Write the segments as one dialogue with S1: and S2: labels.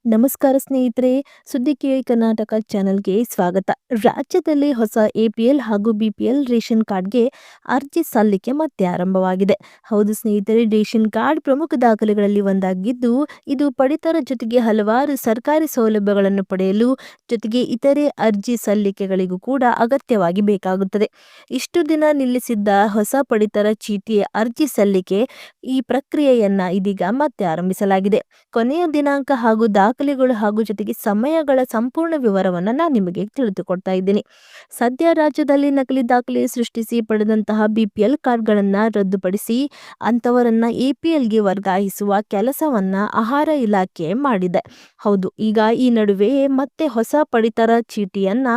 S1: ನಮಸ್ಕಾರ ಸ್ನೇಹಿತರೆ, ಸುದ್ದಿ ಕೇಳಿ ಕರ್ನಾಟಕ ಚಾನೆಲ್ಗೆ ಸ್ವಾಗತ. ರಾಜ್ಯದಲ್ಲಿ ಹೊಸ ಎಪಿಎಲ್ ಹಾಗೂ ಬಿಪಿಎಲ್ ರೇಷನ್ ಕಾರ್ಡ್ಗೆ ಅರ್ಜಿ ಸಲ್ಲಿಕೆ ಮತ್ತೆ ಆರಂಭವಾಗಿದೆ. ಹೌದು ಸ್ನೇಹಿತರೆ, ರೇಷನ್ ಕಾರ್ಡ್ ಪ್ರಮುಖ ದಾಖಲೆಗಳಲ್ಲಿ ಒಂದಾಗಿದ್ದು, ಇದು ಪಡಿತರ ಜೊತೆಗೆ ಹಲವಾರು ಸರ್ಕಾರಿ ಸೌಲಭ್ಯಗಳನ್ನು ಪಡೆಯಲು ಜೊತೆಗೆ ಇತರೆ ಅರ್ಜಿ ಸಲ್ಲಿಕೆಗಳಿಗೂ ಕೂಡ ಅಗತ್ಯವಾಗಿ ಬೇಕಾಗುತ್ತದೆ. ಇಷ್ಟು ದಿನ ನಿಲ್ಲಿಸಿದ್ದ ಹೊಸ ಪಡಿತರ ಚೀಟಿ ಅರ್ಜಿ ಸಲ್ಲಿಕೆ ಈ ಪ್ರಕ್ರಿಯೆಯನ್ನ ಇದೀಗ ಮತ್ತೆ ಆರಂಭಿಸಲಾಗಿದೆ. ಕೊನೆಯ ದಿನಾಂಕ ಹಾಗೂ ದಾಖಲೆಗಳು ಹಾಗೂ ಜೊತೆಗೆ ಸಮಯಗಳ ಸಂಪೂರ್ಣ ವಿವರವನ್ನು ನಾನು ನಿಮಗೆ ತಿಳಿದುಕೊಡ್ತಾ ಇದ್ದೀನಿ. ಸದ್ಯ ರಾಜ್ಯದಲ್ಲಿ ನಕಲಿ ದಾಖಲೆ ಸೃಷ್ಟಿಸಿ ಪಡೆದಂತಹ ಬಿಪಿಎಲ್ ಕಾರ್ಡ್ಗಳನ್ನು ರದ್ದುಪಡಿಸಿ ಅಂಥವರನ್ನ ಎಪಿಎಲ್ಗೆ ವರ್ಗಾಯಿಸುವ ಕೆಲಸವನ್ನ ಆಹಾರ ಇಲಾಖೆ ಮಾಡಿದೆ. ಹೌದು, ಈಗ ಈ ನಡುವೆ ಮತ್ತೆ ಹೊಸ ಪಡಿತರ ಚೀಟಿಯನ್ನ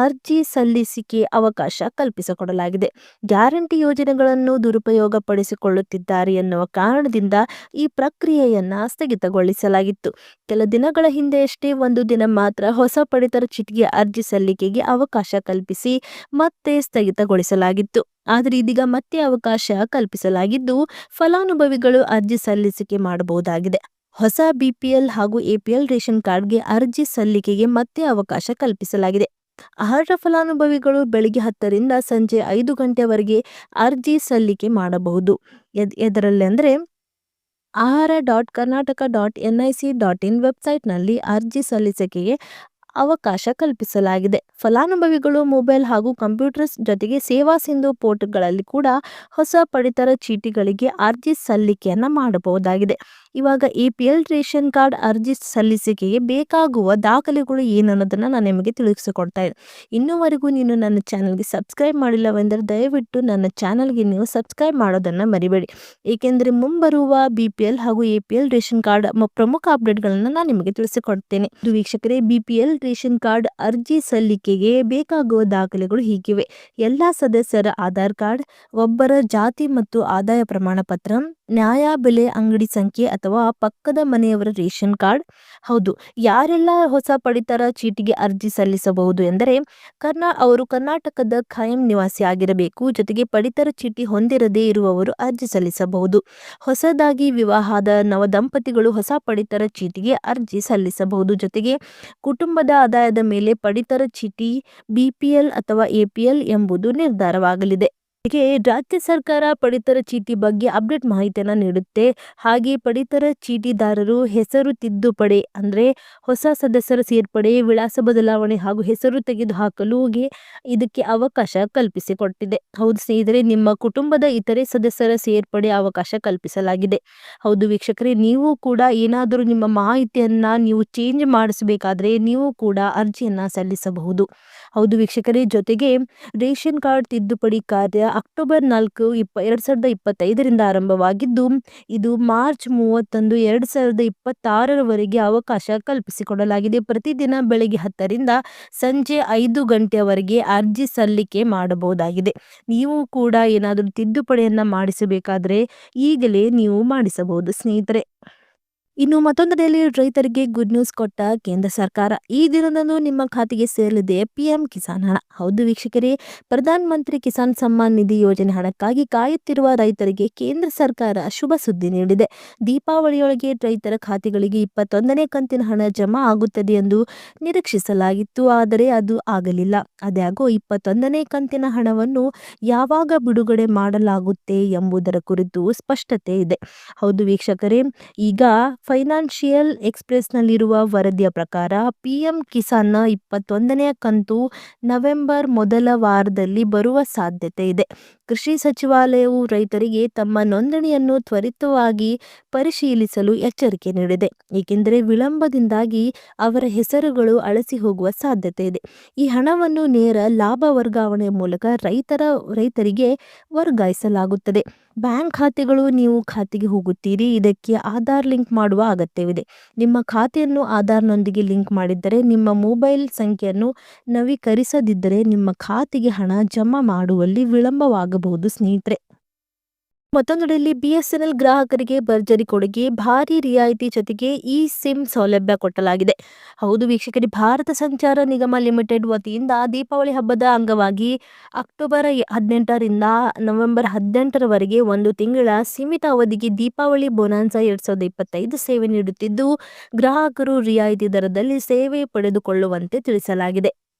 S1: ಅರ್ಜಿ ಸಲ್ಲಿಸಿಕೆ ಅವಕಾಶ ಕಲ್ಪಿಸಿಕೊಡಲಾಗಿದೆ. ಗ್ಯಾರಂಟಿ ಯೋಜನೆಗಳನ್ನು ದುರುಪಯೋಗ ಪಡಿಸಿಕೊಳ್ಳುತ್ತಿದ್ದಾರೆ ಎನ್ನುವ ಕಾರಣದಿಂದ ಈ ಪ್ರಕ್ರಿಯೆಯನ್ನ ಸ್ಥಗಿತಗೊಳಿಸಲಾಗಿತ್ತು. ಕೆಲ ದಿನಗಳ ಹಿಂದೆಯಷ್ಟೇ ಒಂದು ದಿನ ಮಾತ್ರ ಹೊಸ ಪಡಿತರ ಚೀಟಿಗೆ ಅರ್ಜಿ ಸಲ್ಲಿಕೆಗೆ ಅವಕಾಶ ಕಲ್ಪಿಸಿ ಮತ್ತೆ ಸ್ಥಗಿತಗೊಳಿಸಲಾಗಿತ್ತು. ಆದರೆ ಇದೀಗ ಮತ್ತೆ ಅವಕಾಶ ಕಲ್ಪಿಸಲಾಗಿದ್ದು, ಫಲಾನುಭವಿಗಳು ಅರ್ಜಿ ಸಲ್ಲಿಸಿಕೆ ಮಾಡಬಹುದಾಗಿದೆ. ಹೊಸ ಬಿಪಿಎಲ್ ಹಾಗೂ ಎಪಿಎಲ್ ರೇಷನ್ ಕಾರ್ಡ್ಗೆ ಅರ್ಜಿ ಸಲ್ಲಿಕೆಗೆ ಮತ್ತೆ ಅವಕಾಶ ಕಲ್ಪಿಸಲಾಗಿದೆ. ಅರ್ಹ ಫಲಾನುಭವಿಗಳು ಬೆಳಿಗ್ಗೆ 10 ರಿಂದ ಸಂಜೆ 5 ಗಂಟೆವರೆಗೆ ಅರ್ಜಿ ಸಲ್ಲಿಕೆ ಮಾಡಬಹುದು. ಎದರಲ್ಲಿ ಅಂದರೆ ahara.karnataka.nic.in ವೆಬ್ಸೈಟ್ನಲ್ಲಿ ಅರ್ಜಿ ಸಲ್ಲಿಕೆಗೆ ಅವಕಾಶ ಕಲ್ಪಿಸಲಾಗಿದೆ. ಫಲಾನುಭವಿಗಳು ಮೊಬೈಲ್ ಹಾಗೂ ಕಂಪ್ಯೂಟರ್ ಜೊತೆಗೆ ಸೇವಾ ಸಿಂಧು ಪೋರ್ಟಲ್ಗಳಲ್ಲಿ ಕೂಡ ಹೊಸ ಪಡಿತರ ಚೀಟಿಗಳಿಗೆ ಅರ್ಜಿ ಸಲ್ಲಿಕೆಯನ್ನ ಮಾಡಬಹುದಾಗಿದೆ. ಇವಾಗ ಎಪಿಎಲ್ ರೇಷನ್ ಕಾರ್ಡ್ ಅರ್ಜಿ ಸಲ್ಲಿಸಿಕೆಗೆ ಬೇಕಾಗುವ ದಾಖಲೆಗಳು ಏನನ್ನೋದನ್ನ ನಾನು ನಿಮಗೆ ತಿಳಿಸಿಕೊಡ್ತಾ ಇದ್ದೀನಿ. ಇನ್ನೂವರೆಗೂ ನೀನು ನನ್ನ ಚಾನಲ್ಗೆ ಸಬ್ಸ್ಕ್ರೈಬ್ ಮಾಡಿಲ್ಲವೆಂದರೆ ದಯವಿಟ್ಟು ನನ್ನ ಚಾನಲ್ಗೆ ನೀವು ಸಬ್ಸ್ಕ್ರೈಬ್ ಮಾಡೋದನ್ನ ಮರಿಬೇಡಿ. ಏಕೆಂದರೆ ಮುಂಬರುವ ಬಿಪಿಎಲ್ ಹಾಗೂ ಎಪಿಎಲ್ ರೇಷನ್ ಕಾರ್ಡ್ ಪ್ರಮುಖ ಅಪ್ಡೇಟ್ಗಳನ್ನು ನಾನು ನಿಮಗೆ ತಿಳಿಸಿಕೊಡ್ತೇನೆ. ಇದು ವೀಕ್ಷಕರೇ, ಬಿಪಿಎಲ್ ರೇಷನ್ ಕಾರ್ಡ್ ಅರ್ಜಿ ಸಲ್ಲಿಕೆಗೆ ಬೇಕಾಗುವ ದಾಖಲೆಗಳು ಹೀಗಿವೆ. ಎಲ್ಲಾ ಸದಸ್ಯರ ಆಧಾರ್ ಕಾರ್ಡ್, ಒಬ್ಬರ ಜಾತಿ ಮತ್ತು ಆದಾಯ ಪ್ರಮಾಣ ಪತ್ರ, ನ್ಯಾಯ ಬೆಲೆ ಅಂಗಡಿ ಸಂಖ್ಯೆ ಅಥವಾ ಪಕ್ಕದ ಮನೆಯವರ ರೇಷನ್ ಕಾರ್ಡ್. ಹೌದು, ಯಾರೆಲ್ಲ ಹೊಸ ಪಡಿತರ ಚೀಟಿಗೆ ಅರ್ಜಿ ಸಲ್ಲಿಸಬಹುದು ಎಂದರೆ ಅವರು ಕರ್ನಾಟಕದ ಖಾಯಂ ನಿವಾಸಿ ಆಗಿರಬೇಕು. ಜೊತೆಗೆ ಪಡಿತರ ಚೀಟಿ ಹೊಂದಿರದೇ ಇರುವವರು ಅರ್ಜಿ ಸಲ್ಲಿಸಬಹುದು. ಹೊಸದಾಗಿ ವಿವಾಹದ ನವದಂಪತಿಗಳು ಹೊಸ ಪಡಿತರ ಚೀಟಿಗೆ ಅರ್ಜಿ ಸಲ್ಲಿಸಬಹುದು. ಜೊತೆಗೆ ಕುಟುಂಬದ ಆದಾಯದ ಮೇಲೆ ಪಡಿತರ ಚೀಟಿ ಬಿಪಿಎಲ್ ಅಥವಾ ಎಪಿಎಲ್ ಎಂಬುದು ನಿರ್ಧಾರವಾಗಲಿದೆ. ಹೀಗೆ ರಾಜ್ಯ ಸರ್ಕಾರ ಪಡಿತರ ಚೀಟಿ ಬಗ್ಗೆ ಅಪ್ಡೇಟ್ ಮಾಹಿತಿಯನ್ನು ನೀಡುತ್ತೆ. ಹಾಗೆ ಪಡಿತರ ಚೀಟಿದಾರರು ಹೆಸರು ತಿದ್ದುಪಡಿ ಅಂದ್ರೆ ಹೊಸ ಸದಸ್ಯರ ಸೇರ್ಪಡೆ, ವಿಳಾಸ ಬದಲಾವಣೆ ಹಾಗೂ ಹೆಸರು ತೆಗೆದುಹಾಕಲು ಇದಕ್ಕೆ ಅವಕಾಶ ಕಲ್ಪಿಸಿಕೊಟ್ಟಿದೆ. ಹೌದು ಸ್ನೇಹಿತರೆ, ನಿಮ್ಮ ಕುಟುಂಬದ ಇತರೆ ಸದಸ್ಯರ ಸೇರ್ಪಡೆ ಅವಕಾಶ ಕಲ್ಪಿಸಲಾಗಿದೆ. ಹೌದು ವೀಕ್ಷಕರೇ, ನೀವು ಕೂಡ ಏನಾದರೂ ನಿಮ್ಮ ಮಾಹಿತಿಯನ್ನ ನೀವು ಚೇಂಜ್ ಮಾಡಿಸಬೇಕಾದ್ರೆ ನೀವು ಕೂಡ ಅರ್ಜಿಯನ್ನ ಸಲ್ಲಿಸಬಹುದು. ಹೌದು ವೀಕ್ಷಕರೇ, ಜೊತೆಗೆ ರೇಷನ್ ಕಾರ್ಡ್ ತಿದ್ದುಪಡಿ ಕಾರ್ಯ ಅಕ್ಟೋಬರ್ 4, 2025 ಆರಂಭವಾಗಿದ್ದು ಇದು ಮಾರ್ಚ್ 31, 2026 ಅವಕಾಶ ಕಲ್ಪಿಸಿಕೊಡಲಾಗಿದೆ. ಪ್ರತಿದಿನ ಬೆಳಗ್ಗೆ 10 ರಿಂದ ಸಂಜೆ 5 ಗಂಟೆಯವರೆಗೆ ಅರ್ಜಿ ಸಲ್ಲಿಕೆ ಮಾಡಬಹುದಾಗಿದೆ. ನೀವು ಕೂಡ ಏನಾದರೂ ತಿದ್ದುಪಡಿಯನ್ನ ಮಾಡಿಸಬೇಕಾದ್ರೆ ಈಗಲೇ ನೀವು ಮಾಡಿಸಬಹುದು ಸ್ನೇಹಿತರೆ. ಇನ್ನು ಮತ್ತೊಂದೆಡೆಯಲ್ಲಿ ರೈತರಿಗೆ ಗುಡ್ ನ್ಯೂಸ್ ಕೊಟ್ಟ ಕೇಂದ್ರ ಸರ್ಕಾರ. ಈ ದಿನದಂದು ನಿಮ್ಮ ಖಾತೆಗೆ ಸೇರಲಿದೆ ಪಿಎಂ ಕಿಸಾನ್ ಹಣ. ಹೌದು ವೀಕ್ಷಕರೇ, ಪ್ರಧಾನ ಮಂತ್ರಿ ಕಿಸಾನ್ ಸಮ್ಮಾನ್ ನಿಧಿ ಯೋಜನೆ ಹಣಕ್ಕಾಗಿ ಕಾಯುತ್ತಿರುವ ರೈತರಿಗೆ ಕೇಂದ್ರ ಸರ್ಕಾರ ಶುಭ ಸುದ್ದಿ ನೀಡಿದೆ. ದೀಪಾವಳಿಯೊಳಗೆ ರೈತರ ಖಾತೆಗಳಿಗೆ 21ನೇ ಕಂತಿನ ಹಣ ಜಮಾ ಆಗುತ್ತದೆ ಎಂದು ನಿರೀಕ್ಷಿಸಲಾಗಿತ್ತು. ಆದರೆ ಅದು ಆಗಲಿಲ್ಲ. ಆದಾಗ್ಯೂ 21ನೇ ಕಂತಿನ ಹಣವನ್ನು ಯಾವಾಗ ಬಿಡುಗಡೆ ಮಾಡಲಾಗುತ್ತೆ ಎಂಬುದರ ಕುರಿತು ಸ್ಪಷ್ಟತೆ ಇದೆ. ಹೌದು ವೀಕ್ಷಕರೇ, ಈಗ ಫೈನಾನ್ಷಿಯಲ್ ಎಕ್ಸ್‌ಪ್ರೆಸ್‌ನಲ್ಲಿರುವ ವರದಿಯ ಪ್ರಕಾರ ಪಿಎಂ ಕಿಸಾನ್ನ 21ನೇ ಕಂತು ನವೆಂಬರ್ ಮೊದಲ ವಾರದಲ್ಲಿ ಬರುವ ಸಾಧ್ಯತೆ ಇದೆ. ಕೃಷಿ ಸಚಿವಾಲಯವು ರೈತರಿಗೆ ತಮ್ಮ ನೋಂದಣಿಯನ್ನು ತ್ವರಿತವಾಗಿ ಪರಿಶೀಲಿಸಲು ಎಚ್ಚರಿಕೆ ನೀಡಿದೆ. ಏಕೆಂದರೆ ವಿಳಂಬದಿಂದಾಗಿ ಅವರ ಹೆಸರುಗಳು ಅಳಿಸಿ ಹೋಗುವ ಸಾಧ್ಯತೆ ಇದೆ. ಈ ಹಣವನ್ನು ನೇರ ಲಾಭ ವರ್ಗಾವಣೆ ಮೂಲಕ ರೈತರಿಗೆ ವರ್ಗಾಯಿಸಲಾಗುತ್ತದೆ. ಬ್ಯಾಂಕ್ ಖಾತೆಗಳು ನೀವು ಖಾತೆಗೆ ಹೋಗುತ್ತೀರಿ. ಇದಕ್ಕೆ ಆಧಾರ್ ಲಿಂಕ್ ಮಾಡುವ ಅಗತ್ಯವಿದೆ. ನಿಮ್ಮ ಖಾತೆಯನ್ನು ಆಧಾರ್‌ನೊಂದಿಗೆ ಲಿಂಕ್ ಮಾಡಿದ್ದರೆ, ನಿಮ್ಮ ಮೊಬೈಲ್ ಸಂಖ್ಯೆಯನ್ನು ನವೀಕರಿಸದಿದ್ದರೆ ನಿಮ್ಮ ಖಾತೆಗೆ ಹಣ ಜಮಾ ಮಾಡುವಲ್ಲಿ ವಿಳಂಬವಾಗಬಹುದು ಸ್ನೇಹಿತರೆ. ಮತ್ತೊಂದೆಡೆಯಲ್ಲಿ ಬಿಎಸ್ಎನ್ಎಲ್ ಗ್ರಾಹಕರಿಗೆ ಭರ್ಜರಿ ಕೊಡುಗೆ, ಭಾರಿ ರಿಯಾಯಿತಿ ಜೊತೆಗೆ ಇ ಸಿಮ್ ಸೌಲಭ್ಯ ಕೊಟ್ಟಲಾಗಿದೆ. ಹೌದು ವೀಕ್ಷಕರೇ, ಭಾರತ ಸಂಚಾರ ನಿಗಮ ಲಿಮಿಟೆಡ್ ವತಿಯಿಂದ ದೀಪಾವಳಿ ಹಬ್ಬದ ಅಂಗವಾಗಿ ಅಕ್ಟೋಬರ್ 18ರಿಂದ ನವೆಂಬರ್ 18ರವರೆಗೆ ಒಂದು ತಿಂಗಳ ಸೀಮಿತ ಅವಧಿಗೆ ದೀಪಾವಳಿ ಬೋನಾನ್ಸಾ 2025 ಸೇವೆ ನೀಡುತ್ತಿದ್ದು, ಗ್ರಾಹಕರು ರಿಯಾಯಿತಿ ದರದಲ್ಲಿ ಸೇವೆ ಪಡೆದುಕೊಳ್ಳುವಂತೆ ತಿಳಿಸಲಾಗಿದೆ.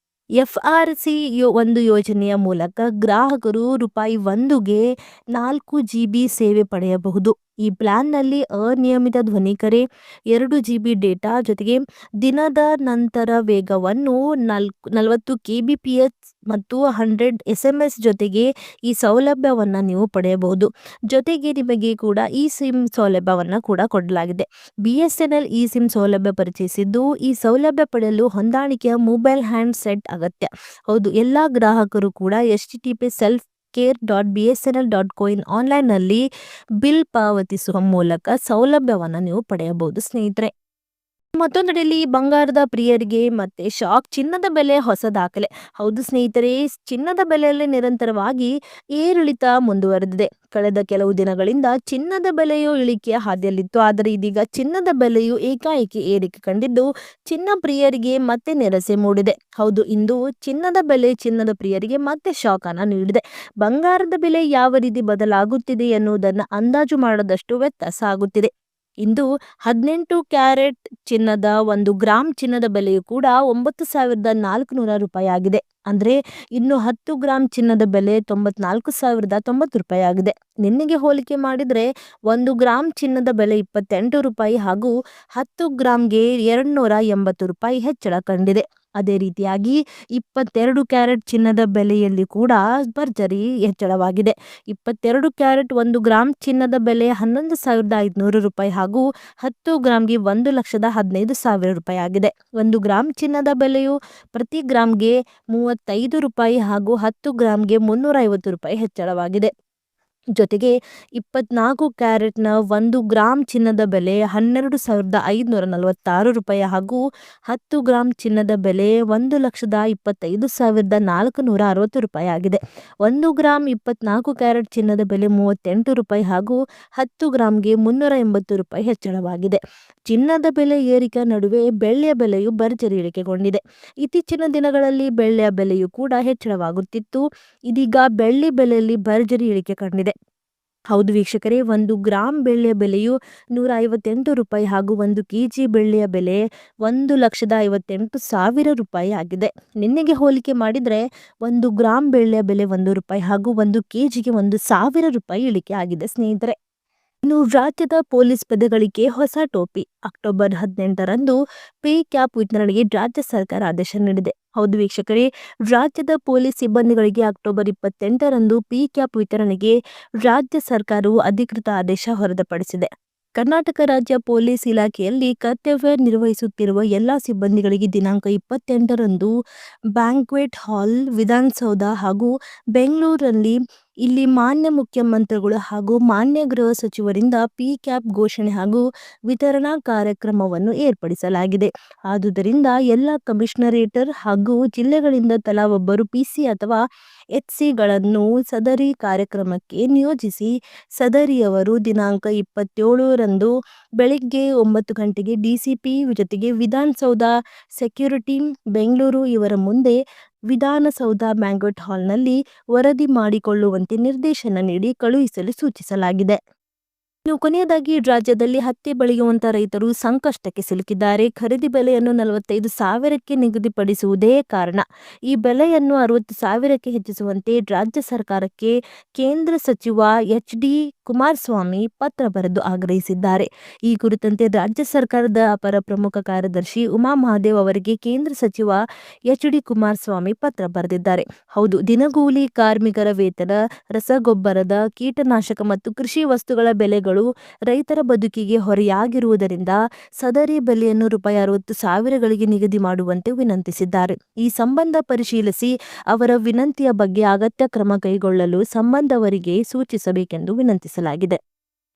S1: ಎಫ್ಆರ್‌ಸಿ ಒಂದು ಯೋಜನೆಯ ಮೂಲಕ ಗ್ರಾಹಕರು ರೂಪಾಯಿ 1ಗೆ 4 GB ಸೇವೆ ಪಡೆಯಬಹುದು. ಈ ಪ್ಲಾನ್‌ನಲ್ಲಿ ಅನಿಯಮಿತ ಧ್ವನಿ ಕರೆ, 2 GB ಡೇಟಾ ಜೊತೆಗೆ ದಿನದ ನಂತರ ವೇಗವನ್ನು 40 kbps ಮತ್ತು 100 SMS ಜೊತೆಗೆ ಈ ಸೌಲಭ್ಯವನ್ನು ನೀವು ಪಡೆಯಬಹುದು. ಜೊತೆಗೆ ನಿಮಗೆ ಕೂಡ ಇ ಸಿಮ್ ಸೌಲಭ್ಯವನ್ನು ಕೂಡ ಕೊಡಲಾಗಿದೆ. ಬಿಎಸ್ಎನ್ಎಲ್ ಇ ಸಿಮ್ ಸೌಲಭ್ಯ ಪರಿಚಯಿಸಿದ್ದು, ಈ ಸೌಲಭ್ಯ ಪಡೆಯಲು ಹೊಂದಾಣಿಕೆಯ ಮೊಬೈಲ್ ಹ್ಯಾಂಡ್ ಸೆಟ್ ಅಗತ್ಯ. ಹೌದು, ಎಲ್ಲಾ ಗ್ರಾಹಕರು ಕೂಡ http://selfcare.bsnl.coin ಆನ್ಲೈನ್‌ನಲ್ಲಿ ಬಿಲ್ ಪಾವತಿಸುವ ಮೂಲಕ ಸೌಲಭ್ಯವನ್ನು ನೀವು ಪಡೆಯಬಹುದು ಸ್ನೇಹಿತರೆ. ಮತ್ತೊಂದೆಡೆಯಲ್ಲಿ ಬಂಗಾರದ ಪ್ರಿಯರಿಗೆ ಮತ್ತೆ ಶಾಕ್, ಚಿನ್ನದ ಬೆಲೆ ಹೊಸ ದಾಖಲೆ. ಹೌದು ಸ್ನೇಹಿತರೆ, ಚಿನ್ನದ ಬೆಲೆಯಲ್ಲಿ ನಿರಂತರವಾಗಿ ಏರಿಳಿತ ಮುಂದುವರೆದಿದೆ. ಕಳೆದ ಕೆಲವು ದಿನಗಳಿಂದ ಚಿನ್ನದ ಬೆಲೆಯು ಇಳಿಕೆಯ ಹಾದಿಯಲ್ಲಿತ್ತು. ಆದರೆ ಇದೀಗ ಚಿನ್ನದ ಬೆಲೆಯು ಏಕಾಏಕಿ ಏರಿಕೆ ಕಂಡಿದ್ದು, ಚಿನ್ನ ಪ್ರಿಯರಿಗೆ ಮತ್ತೆ ನಿರಾಸೆ ಮೂಡಿದೆ. ಹೌದು, ಇಂದು ಚಿನ್ನದ ಪ್ರಿಯರಿಗೆ ಮತ್ತೆ ಶಾಕ್ ಅನ್ನು ನೀಡಿದೆ. ಬಂಗಾರದ ಬೆಲೆ ಯಾವ ರೀತಿ ಬದಲಾಗುತ್ತಿದೆ ಎನ್ನುವುದನ್ನು ಅಂದಾಜು ಮಾಡದಷ್ಟು ವ್ಯತ್ಯಾಸ ಆಗುತ್ತಿದೆ. ಇಂದು 18 ಕ್ಯಾರೆಟ್ ಚಿನ್ನದ 1 ಗ್ರಾಮ್ ಚಿನ್ನದ ಬೆಲೆಯು ಕೂಡ 9,400 ರೂಪಾಯಿ ಆಗಿದೆ. ಅಂದ್ರೆ ಇನ್ನು 10 ಗ್ರಾಮ್ ಚಿನ್ನದ ಬೆಲೆ 94,090 ರೂಪಾಯಿ ಆಗಿದೆ. ನಿನ್ನೆಗೆ ಹೋಲಿಕೆ ಮಾಡಿದ್ರೆ 1 ಗ್ರಾಮ್ ಚಿನ್ನದ ಬೆಲೆ 28 ರೂಪಾಯಿ ಹಾಗೂ 10 ಗ್ರಾಮ್ಗೆ 280 ರೂಪಾಯಿ ಹೆಚ್ಚಳ ಕಂಡಿದೆ. ಅದೇ ರೀತಿಯಾಗಿ 22 ಕ್ಯಾರೆಟ್ ಚಿನ್ನದ ಬೆಲೆಯಲ್ಲಿ ಕೂಡ ಭರ್ಜರಿ ಹೆಚ್ಚಳವಾಗಿದೆ. 22 ಕ್ಯಾರೆಟ್ 1 ಗ್ರಾಮ್ ಚಿನ್ನದ ಬೆಲೆ 11,500 ರೂಪಾಯಿ ಹಾಗೂ 10 ಗ್ರಾಮ್ಗೆ 1,15,000 ರೂಪಾಯಿ ಆಗಿದೆ. 1 ಗ್ರಾಮ್ ಚಿನ್ನದ ಬೆಲೆಯು ಪ್ರತಿ ಗ್ರಾಮ್ಗೆ 35 ರೂಪಾಯಿ ಹಾಗೂ 10 ಗ್ರಾಮ್ಗೆ 350 ರೂಪಾಯಿ ಹೆಚ್ಚಳವಾಗಿದೆ. ಜೊತೆಗೆ 24 ಕ್ಯಾರೆಟ್ನ 1 ಗ್ರಾಮ್ ಚಿನ್ನದ ಬೆಲೆ 12,546 ರೂಪಾಯಿ ಹಾಗೂ 10 ಗ್ರಾಮ್ ಚಿನ್ನದ ಬೆಲೆ 1,25,460 ರೂಪಾಯಿ ಆಗಿದೆ. 1 ಗ್ರಾಮ್ 24 ಕ್ಯಾರೆಟ್ ಚಿನ್ನದ ಬೆಲೆ 38 ರೂಪಾಯಿ ಹಾಗೂ 10 ಗ್ರಾಮ್ಗೆ 380 ರೂಪಾಯಿ ಹೆಚ್ಚಳವಾಗಿದೆ. ಚಿನ್ನದ ಬೆಲೆ ಏರಿಕೆ ನಡುವೆ ಬೆಳ್ಳಿಯ ಬೆಲೆಯು ಭರ್ಜರಿ ಇಳಿಕೆಗೊಂಡಿದೆ. ಇತ್ತೀಚಿನ ದಿನಗಳಲ್ಲಿ ಬೆಳ್ಳಿಯ ಬೆಲೆಯು ಕೂಡ ಹೆಚ್ಚಳವಾಗುತ್ತಿತ್ತು. ಇದೀಗ ಬೆಳ್ಳಿ ಬೆಲೆಯಲ್ಲಿ ಭರ್ಜರಿ ಇಳಿಕೆ ಕಂಡಿದೆ. ಹೌದು ವೀಕ್ಷಕರೇ, 1 ಗ್ರಾಮ್ ಬೆಳ್ಳಿಯ ಬೆಲೆಯು 158 ರೂಪಾಯಿ ಹಾಗೂ 1 ಕೆಜಿ ಬೆಳ್ಳಿಯ ಬೆಲೆ 1,58,000 ರೂಪಾಯಿ ಆಗಿದೆ. ನಿನ್ನೆಗೆ ಹೋಲಿಕೆ ಮಾಡಿದರೆ 1 ಗ್ರಾಮ್ ಬೆಳ್ಳಿಯ ಬೆಲೆ 1 ರೂಪಾಯಿ ಹಾಗೂ 1 ಕೆಜಿಗೆ 1,000 ರೂಪಾಯಿ ಇಳಿಕೆ ಆಗಿದೆ ಸ್ನೇಹಿತರೆ. ಇನ್ನು ರಾಜ್ಯದ ಪೊಲೀಸ್ ಪದಗಳಿಗೆ ಹೊಸ ಟೋಪಿ. ಅಕ್ಟೋಬರ್ 18ರಂದು ಪೇ ಕ್ಯಾಪ್ ವಿತರಣೆಗೆ ರಾಜ್ಯ ಸರ್ಕಾರ ಆದೇಶ ನೀಡಿದೆ. ಹೌದು ವೀಕ್ಷಕರೇ, ರಾಜ್ಯದ ಪೊಲೀಸ್ ಸಿಬ್ಬಂದಿಗಳಿಗೆ ಅಕ್ಟೋಬರ್ 28ರಂದು ಪೇ ಕ್ಯಾಪ್ ವಿತರಣೆಗೆ ರಾಜ್ಯ ಸರ್ಕಾರವು ಅಧಿಕೃತ ಆದೇಶ ಹೊರಡಿಸಿದೆ. ಕರ್ನಾಟಕ ರಾಜ್ಯ ಪೊಲೀಸ್ ಇಲಾಖೆಯಲ್ಲಿ ಕರ್ತವ್ಯ ನಿರ್ವಹಿಸುತ್ತಿರುವ ಎಲ್ಲ ಸಿಬ್ಬಂದಿಗಳಿಗೆ ದಿನಾಂಕ 28ರಂದು ಬ್ಯಾಂಕ್ವೆಟ್ ಹಾಲ್, ವಿಧಾನಸೌಧ ಹಾಗೂ ಬೆಂಗಳೂರಲ್ಲಿ ಇಲ್ಲಿ ಮಾನ್ಯ ಮುಖ್ಯಮಂತ್ರಿಗಳು ಹಾಗೂ ಮಾನ್ಯ ಗೃಹ ಸಚಿವರಿಂದ ಪಿ ಕ್ಯಾಪ್ ಘೋಷಣೆ ಹಾಗೂ ವಿತರಣಾ ಕಾರ್ಯಕ್ರಮವನ್ನು ಏರ್ಪಡಿಸಲಾಗಿದೆ. ಆದುದರಿಂದ ಎಲ್ಲ ಕಮಿಷನರೇಟರ್ ಹಾಗೂ ಜಿಲ್ಲೆಗಳಿಂದ ತಲಾ ಒಬ್ಬರು ಪಿಸಿ ಅಥವಾ ಎಚ್ಸಿಗಳನ್ನು ಸದರಿ ಕಾರ್ಯಕ್ರಮಕ್ಕೆ ನಿಯೋಜಿಸಿ ಸದರಿಯವರು ದಿನಾಂಕ 27ರಂದು ಬೆಳಿಗ್ಗೆ 9 ಗಂಟೆಗೆ ಡಿಸಿಪಿ ಜೊತೆಗೆ ವಿಧಾನಸೌಧ ಸೆಕ್ಯೂರಿಟಿ ಬೆಂಗಳೂರು ಇವರ ಮುಂದೆ ವಿಧಾನಸೌಧ ಬ್ಯಾಂಕ್ವೆಟ್ ಹಾಲ್ನಲ್ಲಿ ವರದಿ ಮಾಡಿಕೊಳ್ಳುವಂತೆ ನಿರ್ದೇಶನ ನೀಡಿ ಕಳುಹಿಸಲು ಸೂಚಿಸಲಾಗಿದೆ. ಇನ್ನು ಕೊನೆಯದಾಗಿ, ರಾಜ್ಯದಲ್ಲಿ ಹತ್ತಿ ಬೆಳೆಯುವಂತ ರೈತರು ಸಂಕಷ್ಟಕ್ಕೆ ಸಿಲುಕಿದ್ದಾರೆ. ಖರೀದಿ ಬೆಲೆಯನ್ನು 45,000ಕ್ಕೆ ನಿಗದಿಪಡಿಸುವುದೇ ಕಾರಣ. ಈ ಬೆಲೆಯನ್ನು 60,000ಕ್ಕೆ ಹೆಚ್ಚಿಸುವಂತೆ ರಾಜ್ಯ ಸರ್ಕಾರಕ್ಕೆ ಕೇಂದ್ರ ಸಚಿವ ಎಚ್.ಡಿ. ಕುಮಾರಸ್ವಾಮಿ ಪತ್ರ ಬರೆದು ಆಗ್ರಹಿಸಿದ್ದಾರೆ. ಈ ಕುರಿತಂತೆ ರಾಜ್ಯ ಸರ್ಕಾರದ ಅಪರ ಪ್ರಮುಖ ಕಾರ್ಯದರ್ಶಿ ಉಮಾ ಮಹಾದೇವ್ ಅವರಿಗೆ ಕೇಂದ್ರ ಸಚಿವ ಎಚ್.ಡಿ. ಕುಮಾರಸ್ವಾಮಿ ಪತ್ರ ಬರೆದಿದ್ದಾರೆ. ಹೌದು, ದಿನಗೂಲಿ ಕಾರ್ಮಿಕರ ವೇತನ, ರಸಗೊಬ್ಬರದ, ಕೀಟನಾಶಕ ಮತ್ತು ಕೃಷಿ ವಸ್ತುಗಳ ಬೆಲೆಗಳು ರೈತರ ಬದುಕಿಗೆ ಹೊರೆಯಾಗಿರುವುದರಿಂದ ಸದರಿ ಬೆಲೆಯನ್ನು ₹60,000ಗಳಿಗೆ ನಿಗದಿ ಮಾಡುವಂತೆ ವಿನಂತಿಸಿದ್ದಾರೆ. ಈ ಸಂಬಂಧ ಪರಿಶೀಲಿಸಿ ಅವರ ವಿನಂತಿಯ ಬಗ್ಗೆ ಅಗತ್ಯ ಕ್ರಮ ಕೈಗೊಳ್ಳಲು ಸಂಬಂಧವರಿಗೆ ಸೂಚಿಸಬೇಕೆಂದು ವಿನಂತಿಸಲಾಗಿದೆ.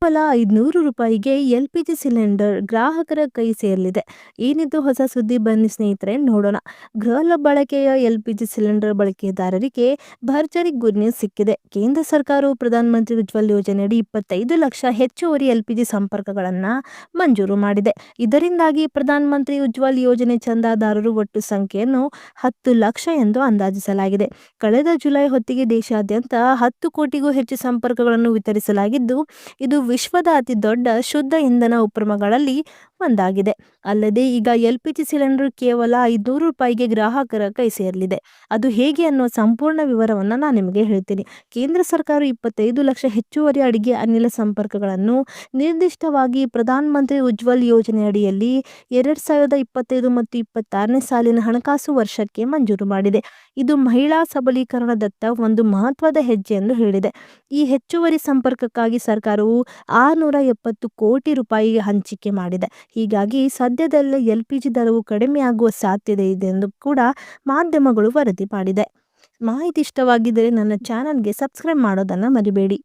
S1: ಕೇವಲ 500 ರೂಪಾಯಿಗೆ LPG ಸಿಲಿಂಡರ್ ಗ್ರಾಹಕರ ಕೈ ಸೇರಲಿದೆ. ಏನಿದು ಹೊಸ ಸುದ್ದಿ, ಬನ್ನಿ ಸ್ನೇಹಿತರೆ ನೋಡೋಣ. ಗೃಹ ಬಳಕೆಯ LPG ಸಿಲಿಂಡರ್ ಬಳಕೆದಾರರಿಗೆ ಭರ್ಜರಿ ಗುಡ್ ನ್ಯೂಸ್ ಸಿಕ್ಕಿದೆ. ಕೇಂದ್ರ ಸರ್ಕಾರವು ಪ್ರಧಾನಮಂತ್ರಿ ಉಜ್ವಲ್ ಯೋಜನೆಯಡಿ 25 ಲಕ್ಷ ಹೆಚ್ಚುವರಿ LPG ಸಂಪರ್ಕಗಳನ್ನು ಮಂಜೂರು ಮಾಡಿದೆ. ಇದರಿಂದಾಗಿ ಪ್ರಧಾನಮಂತ್ರಿ ಉಜ್ವಲ್ ಯೋಜನೆ ಚಂದಾದಾರರು ಒಟ್ಟು ಸಂಖ್ಯೆಯನ್ನು 10 ಲಕ್ಷ ಎಂದು ಅಂದಾಜಿಸಲಾಗಿದೆ. ಕಳೆದ ಜುಲೈ ಹೊತ್ತಿಗೆ ದೇಶಾದ್ಯಂತ 10 ಕೋಟಿಗೂ ಹೆಚ್ಚು ಸಂಪರ್ಕಗಳನ್ನು ವಿತರಿಸಲಾಗಿದ್ದು, ಇದು ವಿಶ್ವದ ಅತಿ ದೊಡ್ಡ ಶುದ್ಧ ಇಂಧನ ಉಪಕ್ರಮಗಳಲ್ಲಿ ಒಂದಾಗಿದೆ. ಅಲ್ಲದೆ ಈಗ LPG ಸಿಲಿಂಡರ್ ಕೇವಲ 500 ರೂಪಾಯಿಗೆ ಗ್ರಾಹಕರ ಕೈ ಸೇರಲಿದೆ. ಅದು ಹೇಗೆ ಅನ್ನೋ ಸಂಪೂರ್ಣ ವಿವರವನ್ನು ನಾನು ನಿಮಗೆ ಹೇಳ್ತೀನಿ. ಕೇಂದ್ರ ಸರ್ಕಾರ 25 ಲಕ್ಷ ಹೆಚ್ಚುವರಿ ಅಡಿಗೆ ಅನಿಲ ಸಂಪರ್ಕಗಳನ್ನು ನಿರ್ದಿಷ್ಟವಾಗಿ ಪ್ರಧಾನಮಂತ್ರಿ ಉಜ್ವಲ್ ಯೋಜನೆಯಡಿಯಲ್ಲಿ 2025 ಮತ್ತು 26ನೇ ಸಾಲಿನ ಹಣಕಾಸು ವರ್ಷಕ್ಕೆ ಮಂಜೂರು ಮಾಡಿದೆ. ಇದು ಮಹಿಳಾ ಸಬಲೀಕರಣದತ್ತ ಒಂದು ಮಹತ್ವದ ಹೆಜ್ಜೆ ಎಂದು ಹೇಳಿದೆ. ಈ ಹೆಚ್ಚುವರಿ ಸಂಪರ್ಕಕ್ಕಾಗಿ ಸರ್ಕಾರವು 670 ಕೋಟಿ ರೂಪಾಯಿ ಹಂಚಿಕೆ ಮಾಡಿದೆ. ಹೀಗಾಗಿ ಸದ್ಯದಲ್ಲೇ LPG ದರವು ಕಡಿಮೆಯಾಗುವ ಸಾಧ್ಯತೆ ಇದೆ ಎಂದು ಕೂಡ ಮಾಧ್ಯಮಗಳು ವರದಿ ಮಾಡಿದೆ. ಮಾಹಿತಿ ಇಷ್ಟವಾಗಿದ್ದರೆ ನನ್ನ ಚಾನಲ್ಗೆ ಸಬ್ಸ್ಕ್ರೈಬ್ ಮಾಡೋದನ್ನು ಮರಿಬೇಡಿ.